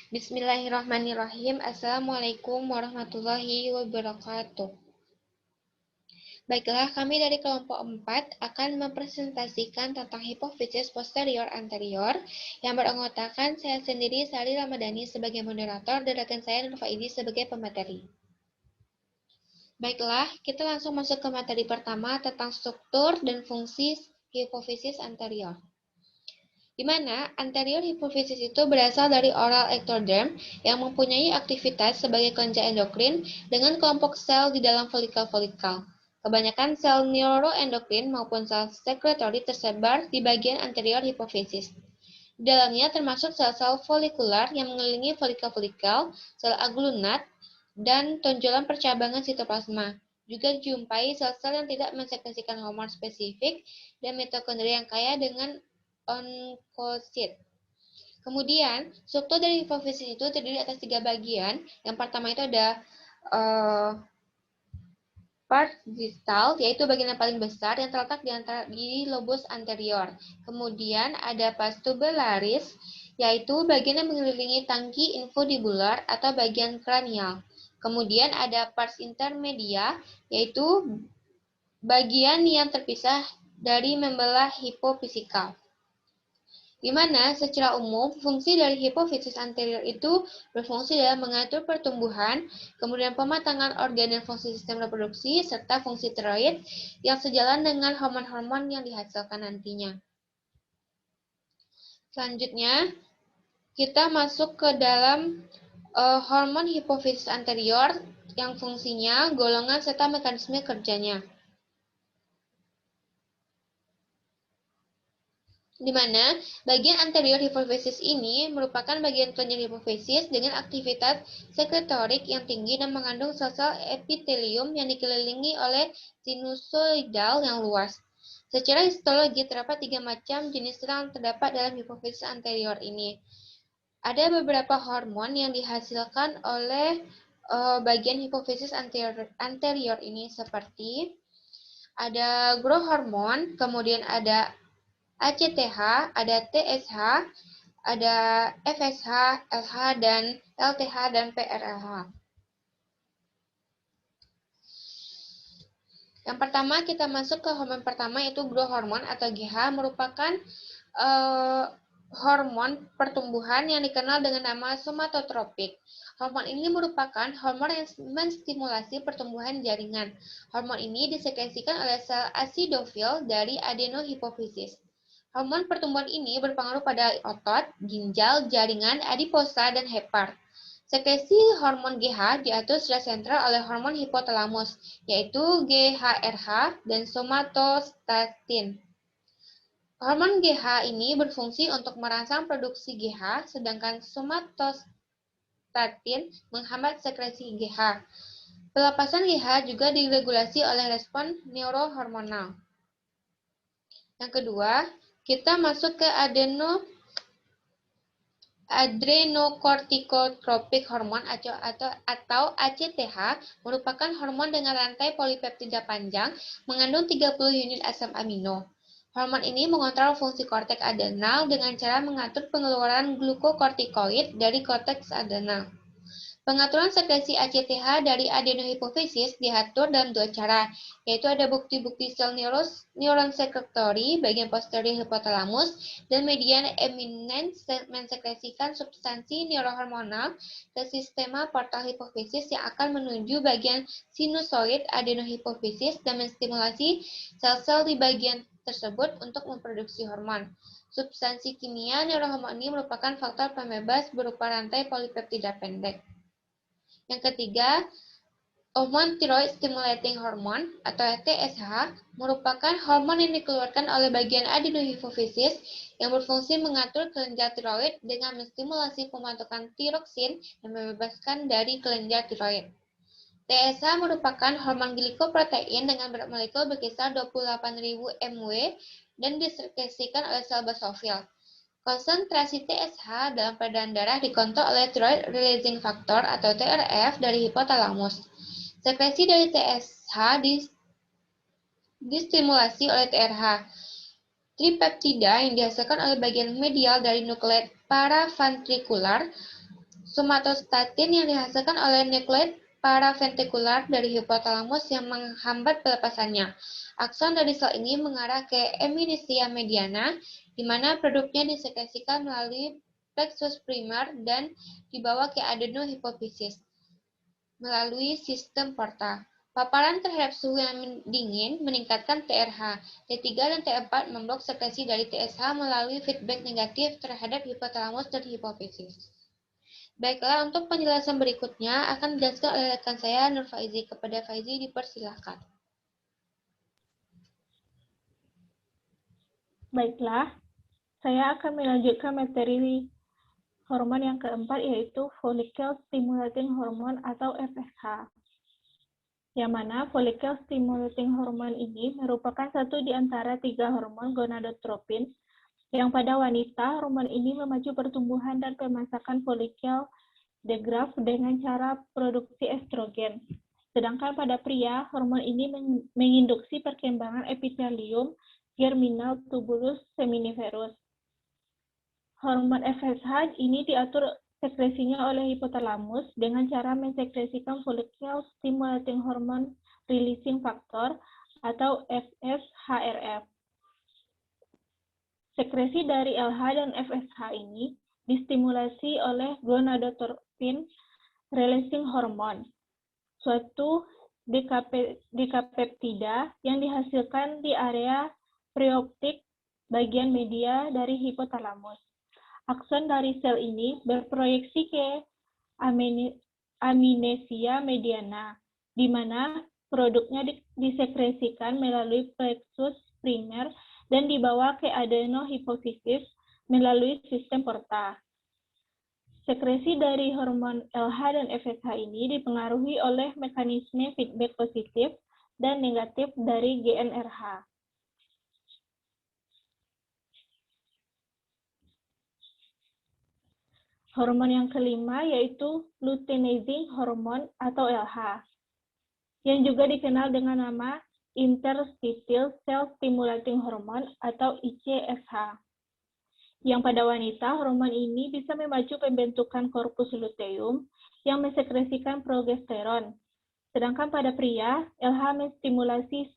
Bismillahirrahmanirrahim. Assalamualaikum warahmatullahi wabarakatuh. Baiklah, kami dari kelompok 4 akan mempresentasikan tentang hipofisis posterior anterior yang beranggotakan saya sendiri, Sari Ramadhani, sebagai moderator dan rekan saya Nur Faidi sebagai pemateri. Baiklah, kita langsung masuk ke materi pertama tentang struktur dan fungsi hipofisis anterior. Di mana anterior hipofisis itu berasal dari oral ectoderm yang mempunyai aktivitas sebagai kelenjar endokrin dengan kelompok sel di dalam folikel-folikel. Kebanyakan sel neuroendokrin maupun sel sekretori tersebar di bagian anterior hipofisis. Di dalamnya termasuk sel-sel folikular yang mengelilingi folikel-folikel, sel aglunat, dan tonjolan percabangan sitoplasma. Juga dijumpai sel-sel yang tidak mensekresikan hormon spesifik dan mitokondria yang kaya dengan onkosit. Kemudian, struktur dari hipofisis itu terdiri atas 3 bagian. Yang pertama itu ada part distal, yaitu bagian yang paling besar yang terletak di lobus anterior. Kemudian ada pars tubularis, yaitu bagian yang mengelilingi tangki infundibular atau bagian kranial. Kemudian ada pars intermedia, yaitu bagian yang terpisah dari membelah hipofisikal. Di mana secara umum fungsi dari hipofisis anterior itu berfungsi dalam mengatur pertumbuhan, kemudian pematangan organ dan fungsi sistem reproduksi, serta fungsi tiroid yang sejalan dengan hormon-hormon yang dihasilkan nantinya. Selanjutnya, kita masuk ke dalam hormon hipofisis anterior yang fungsinya, golongan, serta mekanisme kerjanya. Di mana bagian anterior hipofisis ini merupakan bagian kelenjar hipofisis dengan aktivitas sekretorik yang tinggi dan mengandung sel-sel epitelium yang dikelilingi oleh sinusoidal yang luas. Secara histologi terdapat 3 macam jenis sel yang terdapat dalam hipofisis anterior ini. Ada beberapa hormon yang dihasilkan oleh bagian hipofisis anterior ini seperti ada growth hormone, kemudian ada ACTH, ada TSH, ada FSH, LH, dan LTH, dan PRLH. Yang pertama kita masuk ke hormon pertama yaitu growth hormone atau GH, merupakan hormon pertumbuhan yang dikenal dengan nama somatotropik. Hormon ini merupakan hormon yang menstimulasi pertumbuhan jaringan. Hormon ini disekresikan oleh sel acidofil dari adenohipofisis. Hormon pertumbuhan ini berpengaruh pada otot, ginjal, jaringan, adiposa, dan hepar. Sekresi hormon GH diatur secara sentral oleh hormon hipotalamus, yaitu GHRH dan somatostatin. Hormon GH ini berfungsi untuk merangsang produksi GH, sedangkan somatostatin menghambat sekresi GH. Pelepasan GH juga diregulasi oleh respon neurohormonal. Yang kedua, kita masuk ke adrenocorticotropic hormone atau ACTH, merupakan hormon dengan rantai polipeptida panjang mengandung 30 unit asam amino. Hormon ini mengontrol fungsi korteks adrenal dengan cara mengatur pengeluaran glukokortikoid dari korteks adrenal. Pengaturan sekresi ACTH dari adenohipofisis diatur dalam 2 cara, yaitu ada bukti-bukti sel neuron sekretori bagian posterior hipotalamus dan median eminens mensekresikan substansi neurohormonal ke sistema portal hipofisis yang akan menuju bagian sinusoid adenohipofisis dan menstimulasi sel-sel di bagian tersebut untuk memproduksi hormon. Substansi kimia neurohormon ini merupakan faktor pembebas berupa rantai polipeptida pendek. Yang ketiga, hormon thyroid stimulating hormone atau TSH merupakan hormon yang dikeluarkan oleh bagian adenohipofisis yang berfungsi mengatur kelenjar tiroid dengan menstimulasi pembentukan tiroksin dan membebaskan dari kelenjar tiroid. TSH merupakan hormon glikoprotein dengan berat molekul berkisar 28.000 mW dan disekresikan oleh sel basofil. Konsentrasi TSH dalam peredaran darah dikontrol oleh thyroid releasing factor atau TRF dari hipotalamus. Sekresi dari TSH distimulasi oleh TRH. Tripeptida yang dihasilkan oleh bagian medial dari nukleat paraventrikular Somatostatin yang dihasilkan oleh nukleat paraventrikular dari hipotalamus yang menghambat pelepasannya. Akson dari sel ini mengarah ke eminesia mediana, di mana produknya disekresikan melalui plexus primer dan dibawa ke adenohipofisis melalui sistem porta. Paparan terhadap suhu yang dingin meningkatkan TRH. T3 dan T4 memblok sekresi dari TSH melalui feedback negatif terhadap hipotalamus dan hipofisis. Baiklah, untuk penjelasan berikutnya akan dijelaskan oleh rekan saya, Nur Faizi. Kepada Faizi, dipersilahkan. Baiklah, saya akan melanjutkan materi hormon yang keempat, yaitu follicle stimulating hormone atau FSH. Yang mana follicle stimulating hormone ini merupakan satu di antara 3 hormon gonadotropin yang pada wanita hormon ini memacu pertumbuhan dan pemasakan folikel degraf dengan cara produksi estrogen. Sedangkan pada pria, hormon ini menginduksi perkembangan epitelium germinal tubulus seminiferus. Hormon FSH ini diatur sekresinya oleh hipotalamus dengan cara mensekresikan follicle stimulating hormone releasing factor atau FSHRF. Sekresi dari LH dan FSH ini distimulasi oleh gonadotropin releasing hormone, suatu dekapeptida yang dihasilkan di area preoptik bagian media dari hipotalamus. Akson dari sel ini berproyeksi ke eminesia mediana, di mana produknya disekresikan melalui plexus primer dan dibawa ke adenohipofisis melalui sistem porta. Sekresi dari hormon LH dan FSH ini dipengaruhi oleh mekanisme feedback positif dan negatif dari GnRH. Hormon yang kelima yaitu luteinizing hormone atau LH, yang juga dikenal dengan nama interstitial cell stimulating hormone atau ICSH. Yang pada wanita, hormon ini bisa memacu pembentukan korpus luteum yang mensekresikan progesteron. Sedangkan pada pria, LH menstimulasi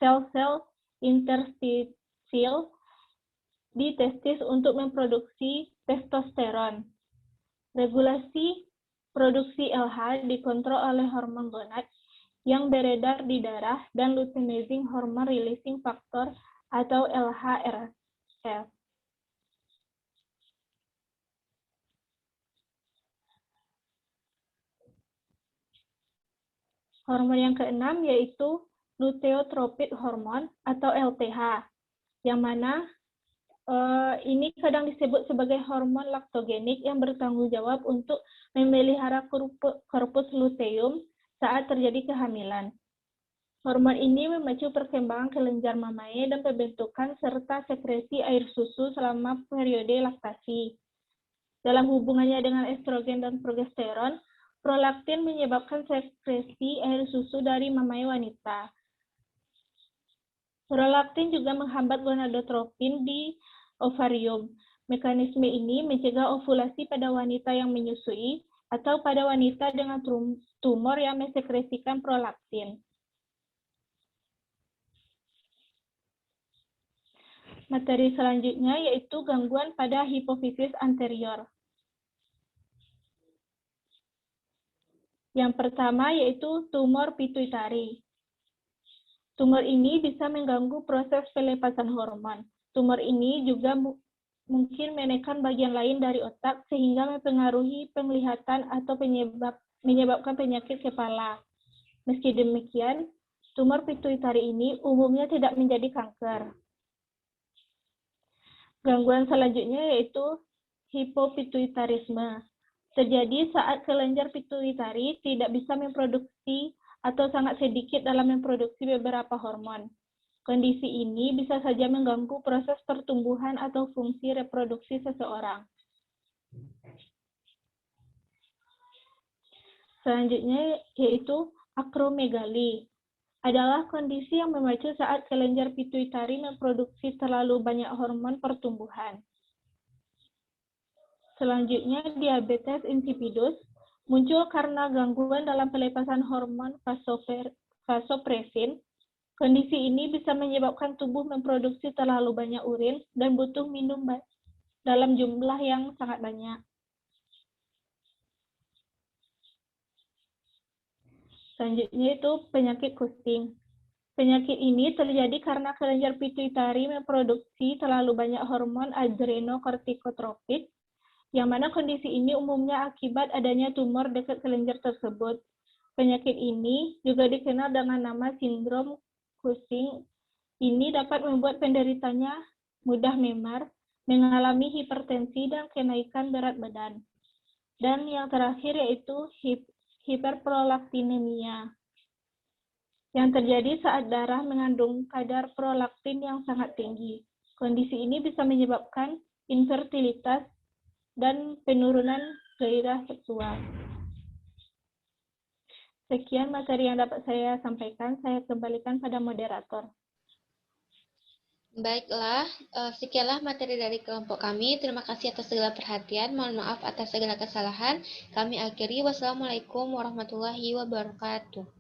sel-sel interstitial di testis untuk memproduksi testosteron. Regulasi produksi LH dikontrol oleh hormon gonad yang beredar di darah dan luteinizing hormone releasing factor atau LHRF. Hormon yang keenam yaitu luteotropin hormone atau LTH, yang mana ini kadang disebut sebagai hormon laktogenik yang bertanggung jawab untuk memelihara korpus luteum saat terjadi kehamilan. Hormon ini memacu perkembangan kelenjar mamae dan pembentukan serta sekresi air susu selama periode laktasi. Dalam hubungannya dengan estrogen dan progesteron, prolaktin menyebabkan sekresi air susu dari mamae wanita. Prolaktin juga menghambat gonadotropin di ovarium. Mekanisme ini mencegah ovulasi pada wanita yang menyusui atau pada wanita dengan tumor yang mensekresikan prolaktin. Materi selanjutnya yaitu gangguan pada hipofisis anterior. Yang pertama yaitu tumor pituitari. Tumor ini bisa mengganggu proses pelepasan hormon. Tumor ini juga mungkin menekan bagian lain dari otak sehingga mempengaruhi penglihatan atau menyebabkan penyakit kepala. Meski demikian, tumor pituitari ini umumnya tidak menjadi kanker. Gangguan selanjutnya yaitu hipopituitarisme. Terjadi saat kelenjar pituitari tidak bisa memproduksi atau sangat sedikit dalam memproduksi beberapa hormon. Kondisi ini bisa saja mengganggu proses pertumbuhan atau fungsi reproduksi seseorang. Selanjutnya yaitu akromegali. Adalah kondisi yang memacu saat kelenjar pituitari memproduksi terlalu banyak hormon pertumbuhan. Selanjutnya, diabetes insipidus muncul karena gangguan dalam pelepasan hormon vasopressin. Kondisi ini bisa menyebabkan tubuh memproduksi terlalu banyak urin dan butuh minum dalam jumlah yang sangat banyak. Selanjutnya itu penyakit Cushing. Penyakit ini terjadi karena kelenjar pituitari memproduksi terlalu banyak hormon adrenokortikotropik, yang mana kondisi ini umumnya akibat adanya tumor dekat kelenjar tersebut. Penyakit ini juga dikenal dengan nama sindrom Cushing. Ini dapat membuat penderitanya mudah memar, mengalami hipertensi, dan kenaikan berat badan. Dan yang terakhir yaitu hiperprolaktinemia, yang terjadi saat darah mengandung kadar prolaktin yang sangat tinggi. Kondisi ini bisa menyebabkan infertilitas dan penurunan gairah seksual. Sekian materi yang dapat saya sampaikan. Saya kembalikan pada moderator. Baiklah, sekianlah materi dari kelompok kami. Terima kasih atas segala perhatian. Mohon maaf atas segala kesalahan. Kami akhiri. Wassalamualaikum warahmatullahi wabarakatuh.